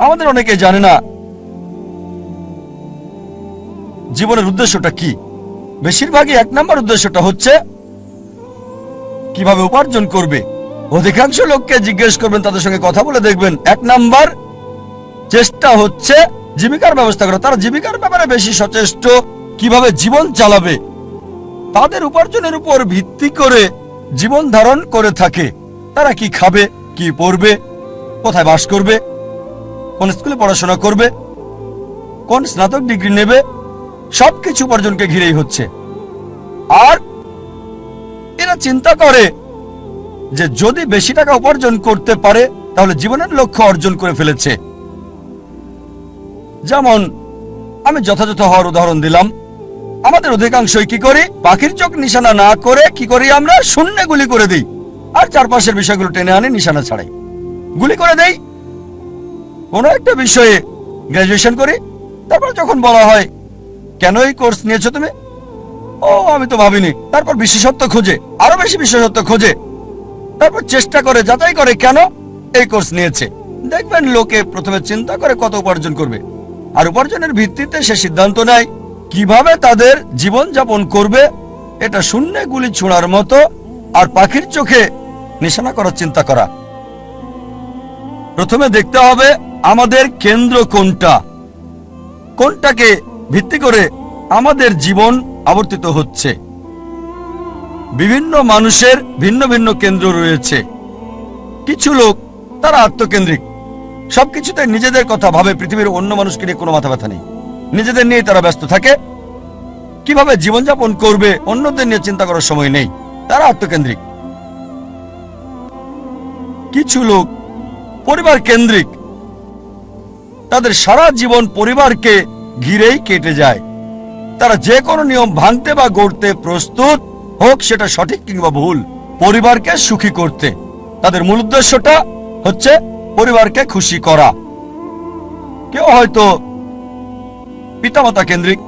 আমাদের অনেকে জানে না জীবনের উদ্দেশ্যটা কি। বেশিরভাগই 1 নম্বর উদ্দেশ্যটা হচ্ছে কিভাবে উপার্জন করবে। অধিকাংশ লোককে জিজ্ঞেস করবেন, তাদের সঙ্গে কথা বলে দেখবেন 1 নম্বর চেষ্টা হচ্ছে জীবিকার ব্যবস্থা করা। তারা জীবিকার ব্যাপারে বেশি সচেষ্ট, কিভাবে জীবন চালাবে। তাদের উপার্জনের উপর ভিত্তি করে জীবন ধারণ করে থাকে। তারা কি খাবে, কি পড়বে, কোথায় বাস করবে, কোন স্কুলে পড়াশোনা করবে, কোন স্নাতক ডিগ্রি নেবে, সবকিছু উপার্জনকে ঘিরেই হচ্ছে। আর এরা চিন্তা করে যে যদি বেশি টাকা উপার্জন করতে পারে তাহলে জীবনের লক্ষ্য অর্জন করে ফেলেছে। যেমন আমি যথাযথ হওয়ার উদাহরণ দিলাম। আমাদের অধিকাংশই কি করি, পাখির চোখ নিশানা না করে কি করি, আমরা শূন্যে গুলি করে দিই আর চারপাশের বিষয়গুলো টেনে আনি নিশানা ছাড়াই গুলি করে দেই। কোনো একটা বিষয়ে গ্রাজুয়েশন করি, তারপর যখন বলা হয় কেন এই কোর্স নিয়েছো তুমি, ও আমি তো ভাবিনি। তারপর বিশেষত্ব খোঁজে, আরো বেশি বিশেষত্ব খোঁজে, তারপর চেষ্টা করে যাচাই করে কেন এই কোর্স নিয়েছে। দেখবেন লোকে প্রথমে চিন্তা করে কত উপার্জন করবে, আর উপার্জনের ভিত্তিতে সে সিদ্ধান্ত নেয় কিভাবে তাদের জীবন যাপন করবে। এটা শূন্যে গুলি ছোঁড়ার মতো আর পাখির চোখে নিশানা করার চিন্তা করা। প্রথমে দেখতে হবে আমাদের কেন্দ্র কোনটা, কোনটাকে ভিত্তি করে আমাদের জীবন আবর্তিত হচ্ছে। বিভিন্ন মানুষের ভিন্ন ভিন্ন কেন্দ্র রয়েছে। কিছু লোক তারা আত্মকেন্দ্রিক, সবকিছুতে নিজেদের কথা ভাবে, পৃথিবীর অন্য মানুষকে নিয়ে কোনো মাথা ব্যথা নেই, নিজেদের নিয়ে তারা ব্যস্ত থাকে। কিভাবে জীবনযাপন করবে অন্যদের নিয়ে চিন্তা করার সময় নেই, তারা আত্মকেন্দ্রিক। কিছু লোক পরিবার কেন্দ্রিক, তাদের সারা জীবন পরিবারকে ঘিরেই কেটে যায়। তারা যে কোনো নিয়ম ভাঙতে বা গড়তে প্রস্তুত, হোক সেটা সঠিক কিংবা ভুল, পরিবারকে সুখী করতে। তাদের মূল উদ্দেশ্যটা হচ্ছে পরিবারকে খুশি করা। কেউ হয়তো পিতামাতা কেন্দ্রিক,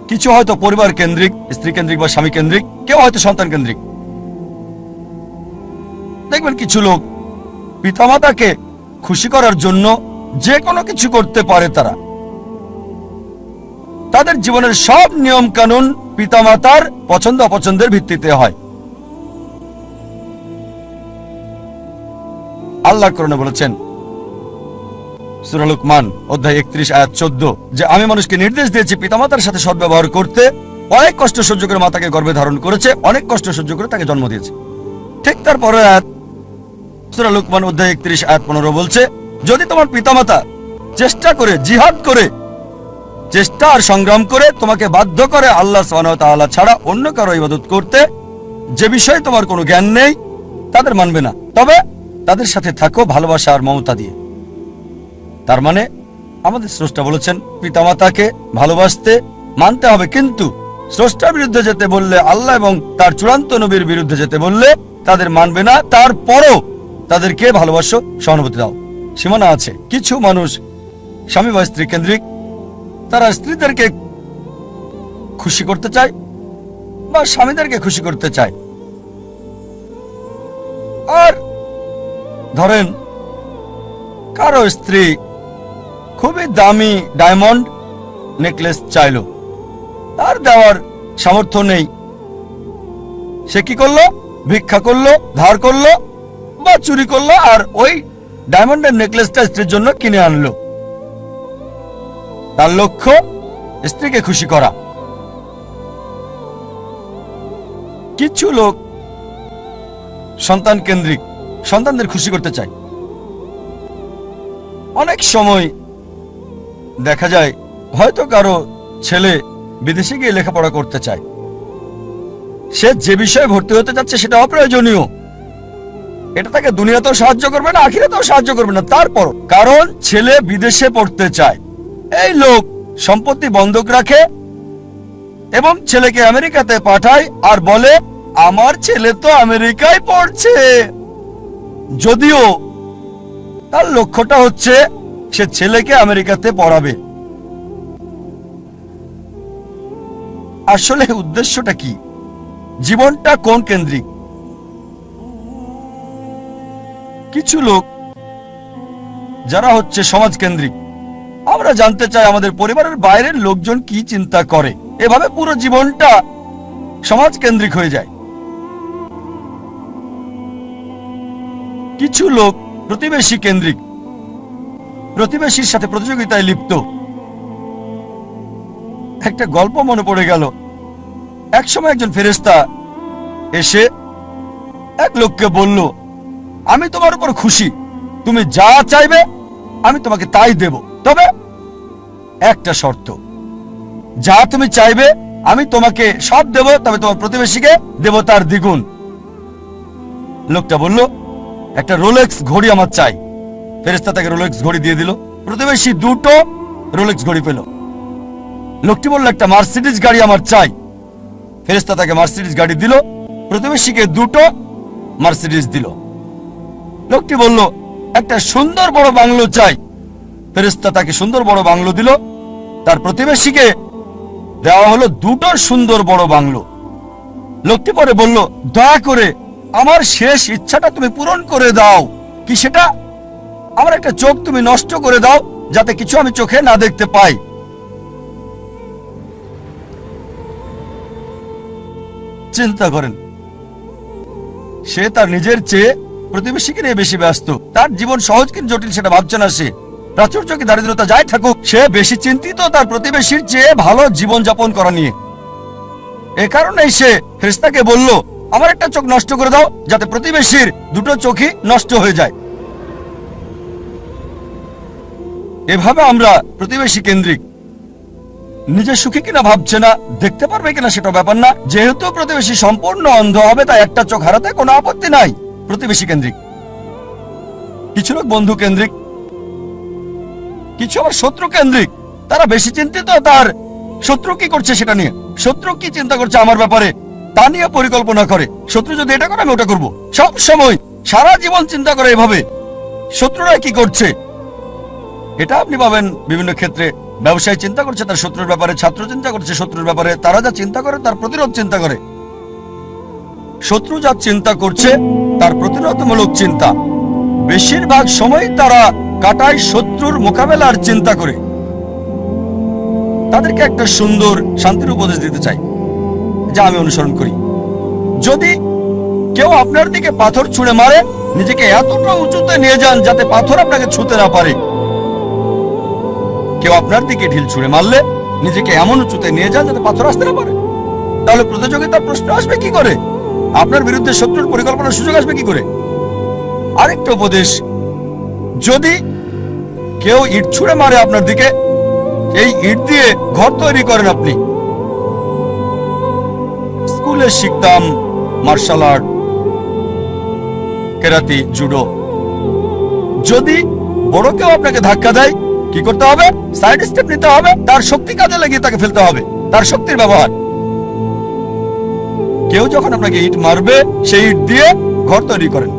কিছু হয়তো পরিবার কেন্দ্রিক, স্ত্রী কেন্দ্রিক বা স্বামী কেন্দ্রিক, কেউ হয়তো সন্তান কেন্দ্রিক। দেখবেন কিছু লোক পিতামাতাকে খুশি করার জন্য যে কোনো কিছু করতে পারে। তারা তাদের জীবনের সব নিয়ম কানুন পিতামাতার পছন্দ অপছন্দের ভিত্তিতে হয়। আল্লাহ কোরআনে বলেছেন সূরা লুকমান অধ্যায় 31 আয়াত 14 যে আমি মানুষকে নির্দেশ দিয়েছি পিতামাতার সাথে সদ্ব্যবহার করতে। অনেক কষ্ট সহ্য করে মাতাকে গর্ভে ধারণ করেছে, অনেক কষ্ট সহ্য করে তাকে জন্ম দিয়েছে। ঠিক তারপরে আয়াত সূরা লুকমান অধ্যায় 31 আয়াত 15 বলছে যদি তোমার পিতামাতা চেষ্টা করে, জিহাদ করে, চেষ্টা আর সংগ্রাম করে তোমাকে বাধ্য করে আল্লাহ সুবহানাহু ওয়া তাআলা ছাড়া অন্য কারো ইবাদত করতে, যে বিষয়ে তোমার কোনো জ্ঞান নেই, তাদের মানবে না, তবে তাদের সাথে থাকো ভালোবাসা আর মমতা দিয়ে। তার মানে আমাদের স্রষ্টা বলেছেন পিতামাতাকে ভালোবাসতে, মানতে হবে, কিন্তু স্রষ্টার বিরুদ্ধে যেতে বললে, আল্লাহ এবং তার চূড়ান্ত নবীর বিরুদ্ধে যেতে বললে তাদের মানবে না। তারপরও তাদেরকে ভালোবাসো, সহানুভূতি দাও। সীমানা আছে। কিছু মানুষ স্বামী বা স্ত্রী কেন্দ্রিক, তারা স্ত্রীদেরকে খুশি করতে চায় বা স্বামীদেরকে খুশি করতে চায়। আর ধরেন কারো স্ত্রী খুবই দামি ডায়মন্ড নেকলেস চাইল, তার দেওয়ার সামর্থ্য নেই। সে কি করলো? ভিক্ষা করলো, ধার করলো বা চুরি করলো, আর ওই ডায়মন্ডের নেকলেসটা স্ত্রীর জন্য কিনে আনলো। তার লক্ষ্য স্ত্রীকে খুশি করা। কিছু লোক সন্তান কেন্দ্রিক, সন্তানদের খুশি করতে চায়। অনেক সময় দেখা যায় হয়তো কারো ছেলে বিদেশে গিয়ে লেখাপড়া করতে চায়, সে যে বিষয়ে ভর্তি হতে যাচ্ছে সেটা অপ্রয়োজনীয়, এটা তাকে দুনিয়াতেও সাহায্য করবে না, আখিরাতেও সাহায্য করবে না। তারপর কারণ ছেলে বিদেশে পড়তে চায়, এই লোক সম্পত্তি বন্ধক রাখে এবং ছেলেকে আমেরিকাতে পাঠায় আর বলে আমার ছেলে তো আমেরিকায় পড়ছে, যদিও তার লক্ষ্যটা হচ্ছে সে ছেলেকে আমেরিকাতে পড়াবে। আসলে উদ্দেশ্যটা কি? জীবনটা কোন কেন্দ্রিক? কিছু লোক যারা হচ্ছে সমাজকেন্দ্রিক। আমরা জানতে চাই আমাদের পরিবারের বাইরের লোকজন কি চিন্তা করে, এভাবে পুরো জীবনটা সমাজকেন্দ্রিক হয়ে যায়। কিছু লোক প্রতিবেশী কেন্দ্রিক, প্রতিবেশীর সাথে প্রতিযোগিতায় লিপ্ত। একটা গল্প মনে পড়ে গেল। একসময় একজন ফেরেশতা এসে এক লোককে বলল, আমি তোমার উপর খুশি, তুমি যা চাইবে আমি তোমাকে তাই দেব, তবে একটা শর্ত, যা তুমি চাইবে আমি তোমাকে সব দেব, তবে তোমার প্রতিবেশীকে দেব তার দ্বিগুণ। লোকটা বলল, একটা রোলেক্স ঘড়ি আমার চাই। ফেরেশতা তাকে রোলেক্স ঘড়ি দিয়ে দিল। প্রতিবেশী দুটো রোলেক্স ঘড়ি পেল। লোকটি বলল, একটা মার্সিডিজ গাড়ি আমার চাই। ফেরেশতা তাকে মার্সিডিজ গাড়ি দিল। প্রতিবেশীকে দুটো মার্সিডিজ দিল। লোকটি বলল, একটা সুন্দর বড় বাংলো চাই। ফেরেশতা তাকে সুন্দর বড় বাংলো দিল। তার প্রতিবেশীকে দেওয়া হলো দুটো সুন্দর বড় বাংলো। লোকটি পরে বলল, দয়া করে আমার শেষ ইচ্ছাটা তুমি পূরণ করে দাও। কি সেটা? আমার একটা চোখ তুমি নষ্ট করে দাও, যাতে কিছু আমি চোখে না দেখতে পাই। চিন্তা করেন, সে তার নিজের চেয়ে প্রতিবেশীকে নিয়ে বেশি ব্যস্ত। তার জীবন সহজ কিন্তু জটিল সেটা ভাবছে না সে। প্রাচুর্য কি দারিদ্রতা যাই থাকুক, সে বেশি চিন্তিত তার প্রতিবেশীর চেয়ে ভালো জীবন যাপন করা নিয়ে। এ কারণেই সে ফেরেশতাকে বলল, আমার একটা চোখ নষ্ট করে দাও, যাতে প্রতিবেশীর দুটো চোখই নষ্ট হয়ে যায়। এভাবে আমরা প্রতিবেশী কেন্দ্রিক। নিজে সুখী কিনা ভাবছে না, দেখতে পারবে কিনা সেটা ব্যাপার না। যেহেতু প্রতিবেশী সম্পূর্ণ অন্ধ হবে, তাই একটা চোখ হারাতে কোনো আপত্তি নাই। প্রতিবেশী কেন্দ্রিক। কিছু লোক বন্ধু কেন্দ্রিক, কিছু আবার শত্রু কেন্দ্রিক। তারা বেশি চিন্তিত তার শত্রু কি করছে সেটা নিয়ে। শত্রু কি চিন্তা করছে আমার ব্যাপারে তা নিয়ে পরিকল্পনা করে। শত্রু যদি এটা করে আমি ওটা করবো। সব সময় সারা জীবন চিন্তা করে এভাবে শত্রুরা কি করছে। এটা আপনি পাবেন বিভিন্ন ক্ষেত্রে। ব্যবসায়ী চিন্তা করছে তার শত্রুর ব্যাপারে, ছাত্র চিন্তা করছে শত্রুর ব্যাপারে। তারা যা চিন্তা করে তার প্রতিরোধ চিন্তা করে। শত্রু যা চিন্তা করছে তার প্রতিরোধমূলক চিন্তা। বেশিরভাগ সময় তারা কাটায় শত্রুর মোকাবেলার চিন্তা করে। তাদেরকে একটা সুন্দর শান্তির উপদেশ দিতে চাই, যা আমি অনুসরণ করি। যদি কেউ আপনার দিকে পাথর ছুঁড়ে মারে, নিজেকে এতটা উঁচুতে নিয়ে যান যাতে পাথর আপনাকে ছুঁতে না পারে। কেউ আপনার দিকে ঢিল ছুঁড়ে মারলে নিজেকে এমন উঁচুতে নিয়ে যান যাতে পাথর আসতে না পারে। তাহলে প্রতিযোগিতার প্রশ্ন আসবে কি করে? আপনার বিরুদ্ধে শত্রুর পরিকল্পনার সুযোগ আসবে কি করে? আরেকটা উপদেশ, যদি কেউ ইট ছুঁড়ে মারে আপনার দিকে, এই ইট দিয়ে ঘর তৈরি করেন আপনি। স্কুলে শিখতাম মার্শাল আর্ট, কেরাতি, জুডো। যদি বড় কেউ আপনাকে ধাক্কা দেয়, কি করতে হবে? সাইড স্টেপ নিতে হবে। তার শক্তি কাজে লাগিয়ে তাকে ফেলতে হবে, তার শক্তির ব্যবহার। কেউ যখন আপনাকে ইট মারবে, সেই ইট দিয়ে ঘর তৈরি করেন।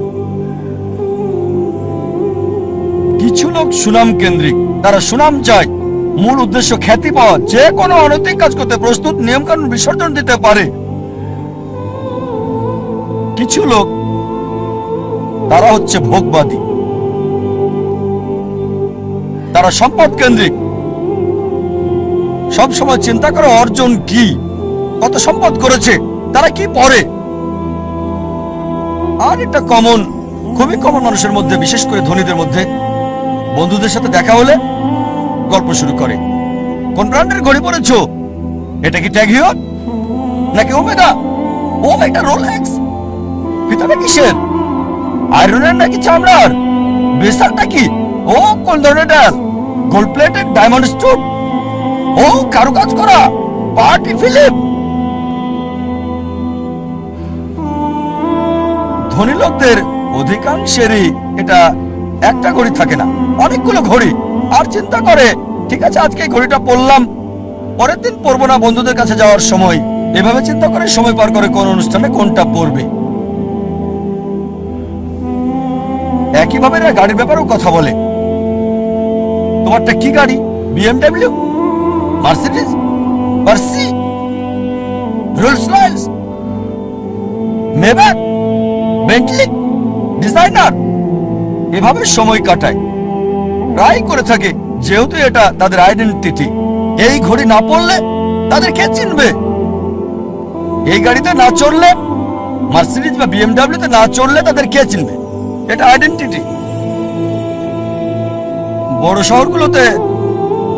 কিছু লোক সুনাম কেন্দ্রিক। তারা সুনাম চায়, মূল উদ্দেশ্য খ্যাতি পাওয়া। যে কোনো অনৈতিক কাজ করতে প্রস্তুত, নিয়মকানুন বিসর্জন দিতে পারে। কিছু লোক তারা হচ্ছে ভোগবাদী। তারা সম্পদ কেন্দ্রিক। সব সময় চিন্তা করে অর্জন কি, কত সম্পদ করেছে, তারা কি পড়ে। আর এটা কমন, খুবই কমন মানুষের মধ্যে, বিশেষ করে ধনীদের মধ্যে। বন্ধুদের সাথে দেখা হলে গল্প শুরু করে, কোন ব্র্যান্ডের ঘড়ি পরেছো? এটা কি ট্যাগ হিয়র নাকি ওমেগা? ও এটা রোলেক্স। ফিতাটা কিসের? আয়রনের নাকি চামড়ার? বেসারটা কি? ও কোন ধরনের ডাল? Gold plated, diamond stone? ও কারুকাজ করা, পার্টি ফিলিপ। ধনী লোকদের অধিকাংশেরই এটা একটা ঘড়ি থাকে না, অনেকগুলো ঘড়ি। আর চিন্তা করে, ঠিক আছে আজকে ঘড়িটা পরলাম, পরের দিন পরবো না বন্ধুদের কাছে যাওয়ার সময়। এভাবে চিন্তা করে সময় পার করে কোন অনুষ্ঠানে কোনটা পরবে। একইভাবে এরা গাড়ির ব্যাপারেও কথা বলে। তোমারটা কি গাড়ি? বিএমডব্লিউ, মার্সিডিজ, মার্সি, Rolls Royce, Maybach, Bentley, designer. এভাবে সময় কাটায়। প্রায় করে থাকে, যেহেতু এটা তাদের আইডেন্টিটি। এই ঘড়ি না পড়লে তাদের কে চিনবে? এই গাড়িতে না চড়লে, মার্সিডিজ বা BMW তে না চড়লে তাদের কে চিনবে? এটা আইডেন্টিটি। বড় শহরগুলোতে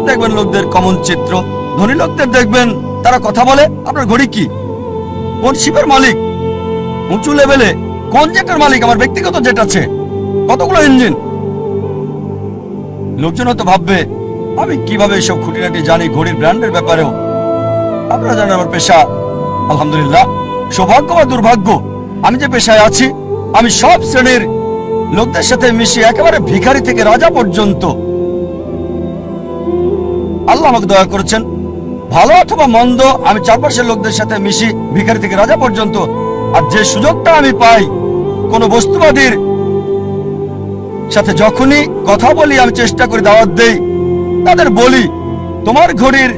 দেখবেন লোকদের কমন চিত্র। ধনী লোকদের দেখবেন তারা কথা বলে, আপনার ঘড়ি কি, কোন শিপের মালিক, উঁচু লেভেলে কোন জেটের মালিক, আমার ব্যক্তিগত জেট আছে, কতগুলো ইঞ্জিন। লোকজন হয়তো ভাববে আমি কিভাবে এসব খুঁটিনাটি জানি ঘড়ির ব্র্যান্ডের ব্যাপারেও। আপনারা জানেন আমার পেশা, আলহামদুলিল্লাহ, সৌভাগ্য বা দুর্ভাগ্য, আমি যে পেশায় আছি আমি সব শ্রেণীর লোকদের সাথে মিশি, একেবারে ভিখারি থেকে রাজা পর্যন্ত। আল্লাহ আমাকে দয়া করেছেন, ভালো অথবা মন্দ আমি চারপাশের লোকদের সাথে মিশি, ভিখারি থেকে রাজা পর্যন্ত। আর যে সুযোগটা আমি পাই কোন বস্তুবাদীর সাথে যখনই কথা বলি, আমি চেষ্টা করি দাওয়াত দেই, তাদের বলি তোমার ঘড়ির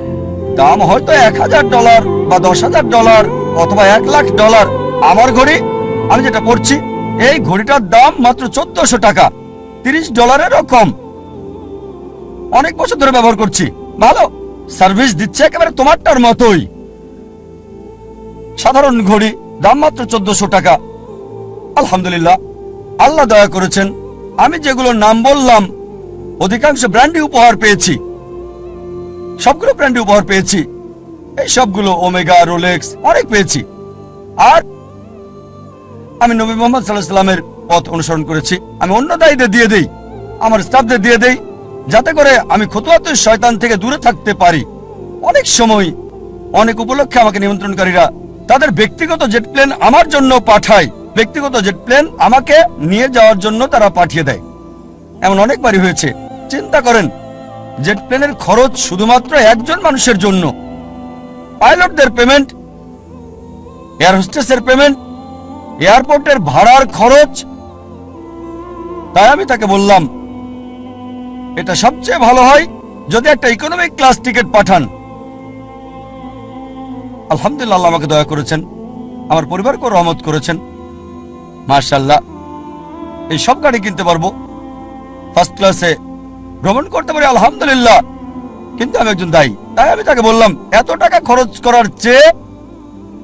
দাম হয়তো $1000 বা $10,000 অথবা $1,00,000, আমার ঘড়ি আমি যেটা পড়ছি এই ঘড়িটার দাম মাত্র $1400, $30 কম। অনেক বছর ধরে ব্যবহার করছি, ভালো সার্ভিস দিচ্ছে, একেবারে তোমারটার মতোই। সাধারণ ঘড়ি, দাম মাত্র $1400। আলহামদুলিল্লাহ, আল্লাহ দয়া করেছেন, আমি যেগুলোর নাম বললাম অধিকাংশ ব্র্যান্ডই উপহার পেয়েছি, সবগুলো ব্র্যান্ডই উপহার পেয়েছি। এই সবগুলো ওমেগা, রোলেক্স অনেক পেয়েছি। আর আমি নবী মুহাম্মদ সাল্লাল্লাহু আলাইহি ওয়াসাল্লামের পথ অনুসরণ করেছি। আমি অন্য দায়ীদের দিয়ে দেই, আমার স্টাফদের দিয়ে দেই, যাতে করে আমি খুতুয়াতুল শয়তান থেকে দূরে থাকতে পারি। অনেক সময় অনেক উপলক্ষে আমাকে নিমন্ত্রণকারীরা তাদের ব্যক্তিগত জেট প্লেন আমার জন্য পাঠায়, ব্যক্তিগত জেট প্লেন আমাকে নিয়ে যাওয়ার জন্য তারা পাঠিয়ে দেয়। এমন অনেকবারই হয়েছে। চিন্তা করেন, জেট প্লেনের খরচ শুধুমাত্র একজন মানুষের জন্য, পাইলটদের পেমেন্ট, এয়ার হোস্টেসের পেমেন্ট, এয়ারপোর্টের ভাড়ার খরচ। তাই আমি তাকে বললাম এটা সবচেয়ে ভালো হয় যদি একটা ইকোনমিক ক্লাস টিকিট পাঠান। আলহামদুলিল্লাহ, আল্লাহ আমাকে দয়া করেছেন, আমার পরিবারকে রহমত করেছেন, মাশাআল্লাহ। এই সব গাড়ি কিনতে পারবো, ফার্স্ট ক্লাসে ভ্রমণ করতে পারি, আলহামদুলিল্লাহ। কিন্তু আমি একজন দায়ী, তাই আমি তাকে বললাম এত টাকা খরচ করার চেয়ে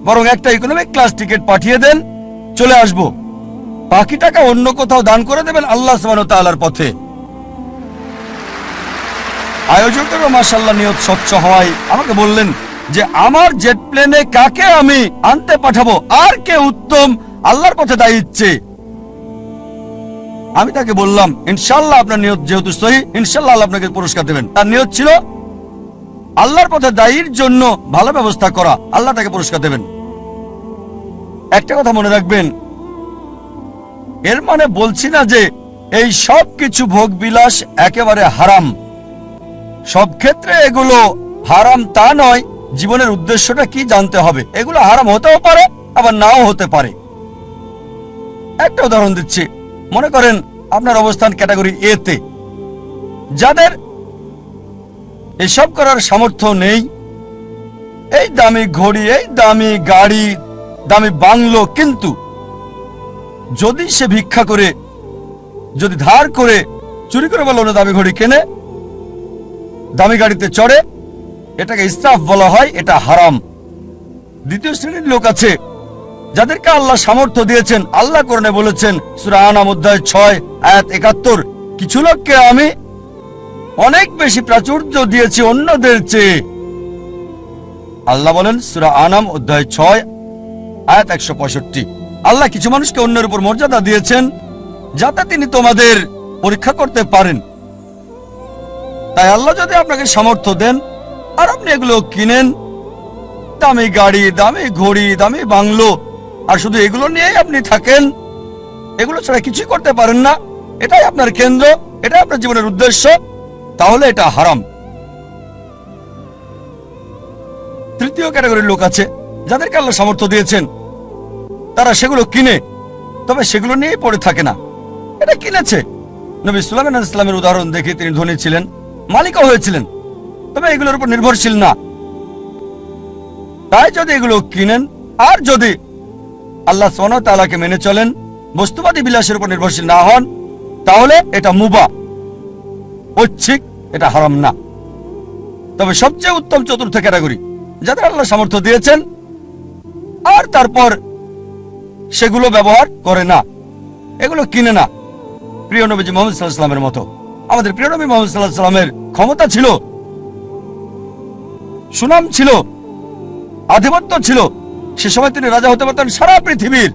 বরং একটা ইকোনমিক ক্লাস টিকিট পাঠিয়ে দেন, চলে আসব, বাকি টাকা অন্য কোথাও দান করে দেবেন আল্লাহ সুবহানাহু ওয়া তাআলার পথে। আয়োজকেরও মাশাআল্লাহ নিয়ত স্বচ্ছ হওয়ায় আমাকে বললেন যে আমার জেট প্লেনে কাকে আমি আনতে পাঠাবো, আর কে উত্তম আল্লাহর পথে দায়ী ইচ্ছে। আমি তাকে বললাম ইনশাআল্লাহ আপনার নিয়ত যেহেতু সহি, ইনশাআল্লাহ আল্লাহ আপনাকে পুরস্কার দেবেন। তার নিয়ত ছিল আল্লাহর পথে দায়ীর জন্য ভালো ব্যবস্থা করা, আল্লাহ তাকে পুরস্কার দেবেন। একটা কথা মনে রাখবেন, এর মানে বলছি না যে এই সব কিছু ভোগ বিলাস একেবারে হারাম, সব ক্ষেত্রে এগুলো হারাম তা নয়। জীবনের উদ্দেশ্যটা কি জানতে হবে। এগুলো হারাম হতেও পারে আবার নাও হতে পারে। একটা উদাহরণ দিচ্ছি, মনে করেন আপনার অবস্থান ক্যাটাগরি এ তে, যাদের এসব করার সামর্থ্য নেই, এই দামি ঘড়ি, এই দামি গাড়ি, দামি বাংলো, কিন্তু যদি সে ভিক্ষা করে, যদি ধার করে, চুরি করে বলো দামি ঘড়ি কেনে, দামি গাড়িতে চড়ে, এটাকে ইসরাফ বলা হয়, এটা হারাম। দ্বিতীয় শ্রেণীর লোক আছে যাদেরকে আল্লাহ সামর্থ্য দিয়েছেন। আল্লাহ কোরআনে বলেছেন সূরা আনাম অধ্যায় 6 আয়াত 71, কিছু লোককে আমি অনেক বেশি প্রাচুর্য দিয়েছি অন্যদের চেয়ে। আল্লাহ বলেন সূরা আনাম অধ্যায় 6 আয়াত 165, আল্লাহ কিছু মানুষকে অন্যের উপর মর্যাদা দিয়েছেন যাতে তিনি তোমাদের পরীক্ষা করতে পারেন। তাই আল্লাহ যদি আপনাকে সামর্থ্য দেন আর আপনি এগুলো কিনেন, দামি গাড়ি, দামি ঘড়ি, দামি বাংলো, আর শুধু এগুলো নিয়েই আপনি থাকেন, এগুলো ছাড়া কিছুই করতে পারেন না, এটাই আপনার কেন্দ্র, এটাই আপনার জীবনের উদ্দেশ্য, তাহলে এটা হারাম। তৃতীয় ক্যাটাগরির লোক আছে যাদেরকে আল্লাহ সামর্থ্য দিয়েছেন, তারা সেগুলো কিনে, তবে সেগুলো নিয়েই পড়ে থাকে না। এটা কিনেছে। নবী সুলাইমান আলাইহিস সালামের উদাহরণ দেখে তিনি ধনী ছিলেন, মালিকও হয়েছিলেন, তবে এগুলোর উপর নির্ভরশীল না। তাই যদি এগুলো কিনেন আর যদি আল্লাহ সুবহানাহু ওয়া তাআলাকে মেনে চলেন, বস্তুবাদী বিলাসের উপর নির্ভরশীল না হন, তাহলে এটা মুবাহ। ঐচ্ছিক, এটা হারাম না। তবে সবচেয়ে উত্তম চতুর্থ ক্যাটাগরি, যাদের আল্লাহ সামর্থ্য দিয়েছেন আর তারপর সেগুলো ব্যবহার করে না, এগুলো কিনে না। প্রিয় নবীজি মুহাম্মদ সাল্লাল্লাহু আলাইহি ওয়াসাল্লামের মতো আমাদের প্রিয় নবী মুহাম্মদ সাল্লাল্লাহু আলাইহি ওয়াসাল্লামের ক্ষমতা ছিল, সুনাম ছিল, আধিপত্য ছিল। সে সময় তিনি রাজা হতে পারতেন, সারা পৃথিবীর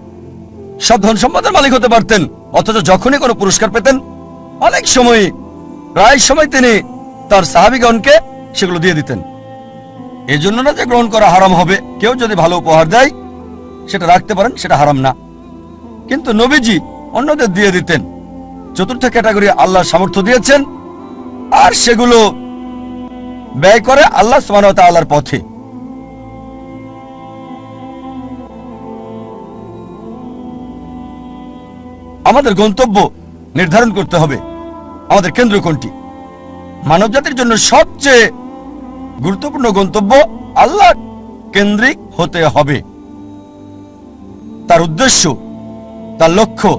সব ধন সম্পদের মালিক হতে পারতেন। অথচ যখনই কোনো পুরস্কার পেতেন, অনেক সময়, প্রায় সময় তিনি তার সাহাবীগণকে সেগুলো দিয়ে দিতেন। এজন্য না যে গ্রহণ করা হারাম হবে, কেউ যদি ভালো উপহার দেয় সেটা রাখতে পারেন, সেটা হারাম না। কিন্তু নবীজি অন্যদের দিয়ে দিতেন। চতুর্থ ক্যাটাগরি, আল্লাহ সামর্থ্য দিয়েছেন আর সেগুলো ব্যয় করে আল্লাহ সুবহানাহু ওয়া তাআলার পথে। আমাদের গন্তব্য নির্ধারণ করতে হবে, আমাদের কেন্দ্র কোনটি। মানব জাতির জন্য সবচেয়ে গুরুত্বপূর্ণ গন্তব্য আল্লাহ কেন্দ্রিক হতে হবে। তার উদ্দেশ্য, তার লক্ষ্য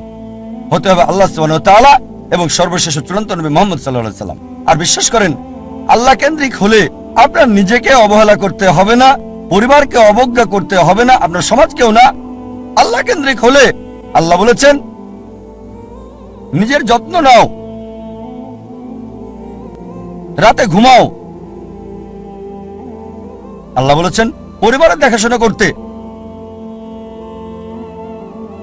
হতে হবে আল্লাহ সুবহানাহু ওয়া তাআলা এবং সর্বশেষ চূড়ান্ত নবী মুহাম্মদ সাল্লাল্লাহু আলাইহি সাল্লাম। আর বিশ্বাস করেন, আল্লাহ কেন্দ্রিক হলে আপনার নিজেকে অবহেলা করতে হবে না, পরিবারকে অবজ্ঞা করতে হবে না, আপনার সমাজকেও না। আল্লাহ কেন্দ্রিক হলে আল্লাহ বলেছেন, নিজের যত্ন নাও, রাতে ঘুমাও। আল্লাহ বলেছেন পরিবারের দেখাশোনা করতে।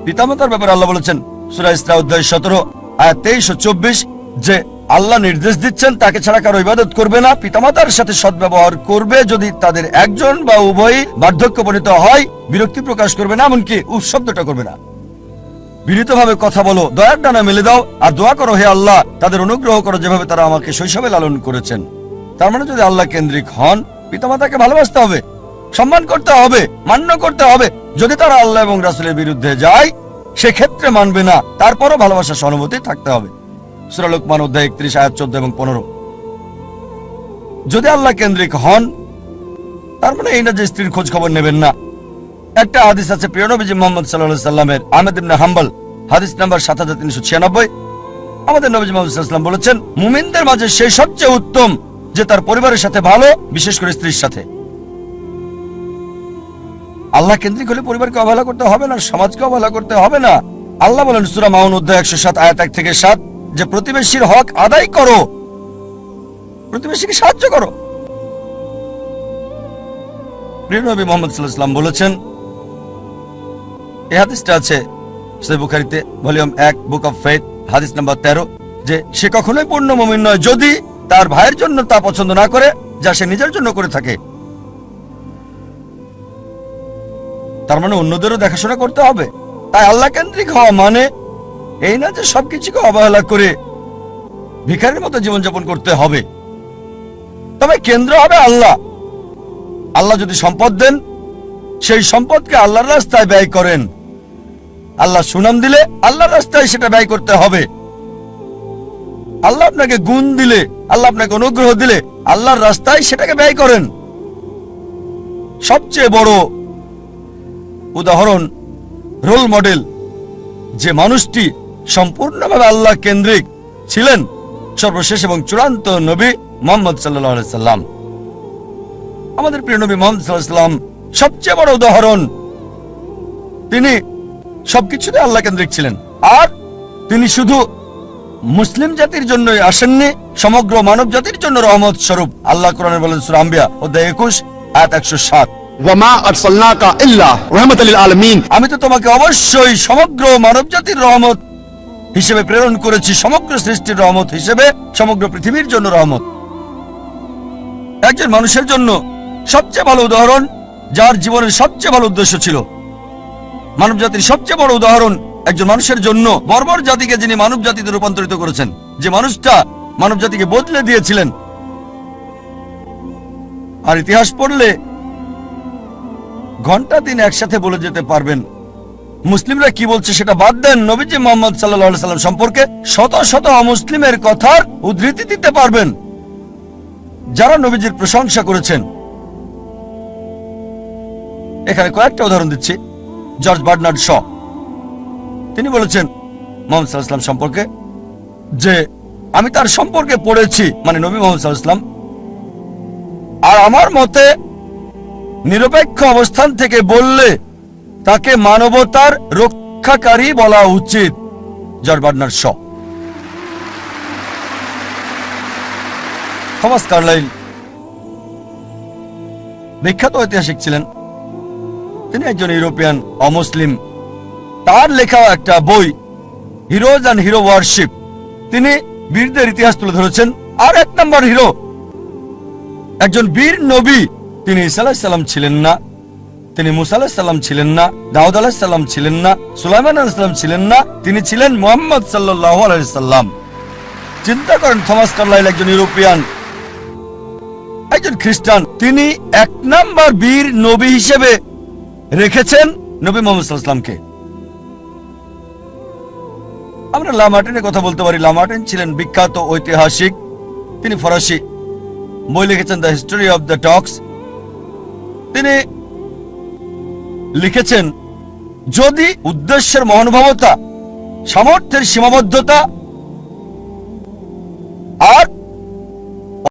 পিতামাতার ব্যাপারে আল্লাহ বলেছেন সূরা ইসরা অধ্যায় 17 আয়াত 23 ও 24 যে আল্লাহ নির্দেশ দিচ্ছেন তাকে ছাড়া কারো ইবাদত করবে না, পিতামাতার সাথে সদ্ব্যবহার করবে, যদি তাদের একজন বা উভয়ই বার্ধক্যপনীত হয় বিরক্তি প্রকাশ করবে না, এমনকি উফ শব্দটা করবে না। বিনীতভাবে কথা বলো, দয়ার ডানা মেলে দাও আর দোয়া করো, হে আল্লাহ তাদের অনুগ্রহ করো যেভাবে তারা আমাকে শৈশবে লালন করেছেন। তার মানে যদি আল্লাহ কেন্দ্রিক হন, পিতামাতাকে ভালোবাসতে হবে, সম্মান করতে হবে, মান্য করতে হবে। যদি তারা আল্লাহ এবং রাসূলের বিরুদ্ধে যায় সেক্ষেত্রে মানবে না, তারপরও ভালোবাসা সহানুভূতি থাকতে হবে। সূরা লুকমান অধ্যায় 31 আয়াত 14 এবং 15। যদি আল্লাহ কেন্দ্রিক হন তার মানে এই না যে স্ত্রীর খোঁজ খবর নেবেন না। একটা হাদিস আছে প্রিয় নবীজি মুহাম্মদ সাল্লাল্লাহু আলাইহি সাল্লামের, আহমদ ইবনে হাম্বল, হাদিস নাম্বার 7396। আমাদের নবীজি মুহাম্মদ সাল্লাল্লাহু আলাইহি সাল্লাম বলেছেন, মুমিনদের মাঝে সেই সবচেয়ে উত্তম যে তার পরিবারের সাথে ভালো, বিশেষ করে স্ত্রীর সাথে। আল্লাহ কেন্দ্রিক হলে পরিবারকে অবহেলা করতে হবে না, সমাজকে অবহেলা করতে হবে না। আল্লাহ বলেন সূরা মাউন অধ্যায় 107 আয়াত 1 থেকে 7 যে প্রতিবেশীর হক আদায় করো, প্রতিবেশীকে সাহায্য করো। প্রিয় নবী মুহাম্মদ সাল্লাল্লাহু আলাইহি সাল্লাম বলেছেন, এই হাদিসটা আছে সহিহ বুখারীতে ভলিউম 1 বুক অফ ফেথ হাদিস নাম্বার 13 যে সে কখনোই পূর্ণ মুমিন নয় যদি তার ভাইয়ের জন্য তা পছন্দ না করে যা সে নিজের জন্য করে থাকে। তার মানে অন্যদেরও দেখাশোনা করতে হবে। তাই আল্লাহ কেন্দ্রিক হওয়া মানে এই না যে সবকিছুকে অবহেলা করে ভিখারির মতো জীবনযাপন করতে হবে। তবে কেন্দ্র হবে আল্লাহ। আল্লাহ যদি সম্পদ দেন, সেই সম্পদকে আল্লাহর রাস্তায় ব্যয় করেন। আল্লাহ সুনাম দিলে আল্লাহর রাস্তায় সেটা ব্যয় করতে হবে। আল্লাহ আপনাকে গুণ দিলে, আল্লাহ আপনাকে অনুগ্রহ দিলে আল্লাহর রাস্তায় সেটাকে ব্যয় করেন। সবচেয়ে বড় উদাহরণ, রোল মডেল, যে মানুষটি সম্পূর্ণভাবে আল্লাহ কেন্দ্রিক ছিলেন, সর্বশেষ এবং চূড়ান্ত নবী মুহাম্মদ সাল্লাল্লাহু আলাইহি সাল্লাম। আমাদের প্রিয় নবী মুহাম্মদ সাল্লাল্লাহু আলাইহি সাল্লাম সবচেয়ে বড় উদাহরণ। তিনি সবকিছুতে আল্লাহ কেন্দ্রিক ছিলেন। আর তিনি শুধু মুসলিম জাতির জন্যই আসেননি, সমগ্র মানব জাতির জন্য রহমত স্বরূপ। আল্লাহ কোরআনে বলেন সূরা আম্বিয়া অধ্যায় 21 আয়াত 107, ওয়ামা আরসালনাকা ইল্লা রাহমাতাল লিল আলামিন, আমি তো তোমাকে অবশ্যই সমগ্র মানব জাতির রহমত হিসেবে প্রেরণ করেছি, সমগ্র সৃষ্টির রহমত হিসেবে, সমগ্র পৃথিবীর জন্য রহমত। একজন মানুষের জন্য সবচেয়ে ভালো উদাহরণ, যার জীবনের সবচেয়ে ভালো উদ্দেশ্য ছিল। মানব জাতির সবচেয়ে বড় উদাহরণ একজন মানুষের জন্য, বর্বর জাতিকে যিনি মানব জাতিতে রূপান্তরিত করেছেন, যে মানুষটা মানব জাতিকে বদলে দিয়েছিলেন। আর ইতিহাস পড়লে ঘন্টা দিন একসাথে বলে যেতে পারবেন। মুসলিমরা কি বলছে সেটা বাদ দেন, নবীজি মুহাম্মদ সাল্লাল্লাহু আলাইহি সাল্লাম সম্পর্কে শত শত অমুসলিমের কথার উদ্ধৃতি দিতে পারবেন যারা নবীজির প্রশংসা করেছেন। এখানে কয়েকটা উদাহরণ দিচ্ছি। জর্জ বার্নার্ড শ, তিনি বলেছেন মুহাম্মদ সাল্লাল্লাহু আলাইহি সাল্লাম সম্পর্কে যে আমি তার সম্পর্কে পড়েছি, মানে নবী মুহাম্মদ সাল্লাল্লাহু আলাইহি ওয়াসাল্লাম, আর আমার মতে নিরপেক্ষ অবস্থান থেকে বললে তাকে মানবতার রক্ষাকারী বলা উচিত। George Bernard Shaw. Thomas Carlyle বিখ্যাত ঐতিহাসিক ছিলেন, তিনি একজন ইউরোপিয়ান অমুসলিম। তার লেখা একটা বই হিরোজ অ্যান্ড হিরো ওয়ারশিপ, তিনি বীরদের ইতিহাস তুলে ধরেছেন। আর এক নম্বর হিরো, একজন বীর নবী, তিনি ঈসা আলাইহিস সালাম ছিলেন না, তিনি মুসা আলাইহিস সালাম ছিলেন না, দাউদ আলাইহিস সালাম ছিলেন না, সুলাইমান আলাইহিস সালাম ছিলেন না, তিনি ছিলেন মুহাম্মদ সাল্লাল্লাহু আলাইহি সাল্লাম। চিন্তা করেন, থমাস কার্লাইল একজন ইউরোপিয়ান, একজন খ্রিস্টান, তিনি এক নাম্বার বীর নবী হিসেবে রেখেছেন নবী মুহাম্মদ সাল্লাল্লাহু আলাইহি সাল্লামকে। আমরা লামার্টিনের কথা বলতে পারি। লামার্টিন ছিলেন বিখ্যাত ঐতিহাসিক, তিনি ফরাসি, বই লিখেছেন দ্য হিস্টোরি অফ দ্য টক্স। তিনি লিখেছেন, যদি উদ্দেশ্যের মহানুভবতা, সামর্থ্যের সীমাবদ্ধতা আর